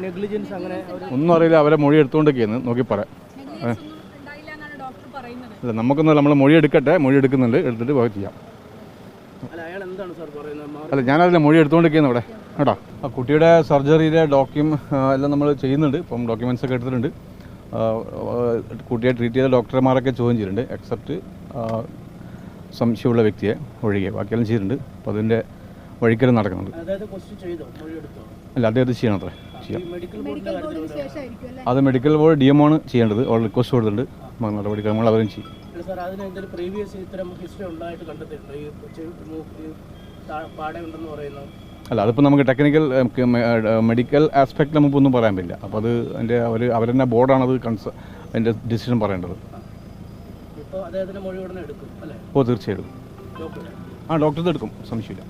Negligence അങ്ങനെ ഒന്നും അറിയില്ല. അവരെ മൊഴി എടുത്തുകൊണ്ടൊക്കെയാണ് നോക്കി പറയാം. അല്ല നമുക്കൊന്നും നമ്മൾ മൊഴി എടുക്കട്ടെ, മൊഴി എടുക്കുന്നുണ്ട്, എടുത്തിട്ട് പോയി ചെയ്യാം. അല്ല ഞാനതില്ല മൊഴി എടുത്തുകൊണ്ടിരിക്കുന്നു ഇവിടെ കേട്ടോ. ആ കുട്ടിയുടെ സർജറിയിലെ എല്ലാം നമ്മൾ ചെയ്യുന്നുണ്ട്. ഇപ്പം ഡോക്യുമെൻറ്റ്സ് ഒക്കെ എടുത്തിട്ടുണ്ട്. കുട്ടിയെ ട്രീറ്റ് ചെയ്ത ഡോക്ടർമാരൊക്കെ ചോദ്യം ചെയ്തിട്ടുണ്ട്, എക്സെപ്റ്റ് സംശയമുള്ള വ്യക്തിയെ ഒഴികെ ബാക്കിയെല്ലാം ചെയ്തിട്ടുണ്ട്. അപ്പോൾ അതിൻ്റെ വഴിക്കലും നടക്കുന്നുണ്ട്. അല്ല അദ്ദേഹത്തെ ചെയ്യണം, അത്ര ചെയ്യാം. അത് മെഡിക്കൽ ബോർഡ് DMO ആണ് ചെയ്യേണ്ടത്. അവർ റിക്വസ്റ്റ് കൊടുത്തിട്ടുണ്ട്, നടപടിക്രമങ്ങൾ അവരും ചെയ്യും. അല്ല അതിപ്പോൾ നമുക്ക് ടെക്നിക്കൽ മെഡിക്കൽ ആസ്പെക്റ്റിൽ നമുക്കൊന്നും പറയാൻ പറ്റില്ല. അപ്പോൾ അത് അവരെന്നെ ബോർഡാണത് അതിൻ്റെ ഡിസിഷൻ പറയേണ്ടത്. ഓ തീർച്ചയായിട്ടും ആ ഡോക്ടർ എടുക്കും, സംശയമില്ല.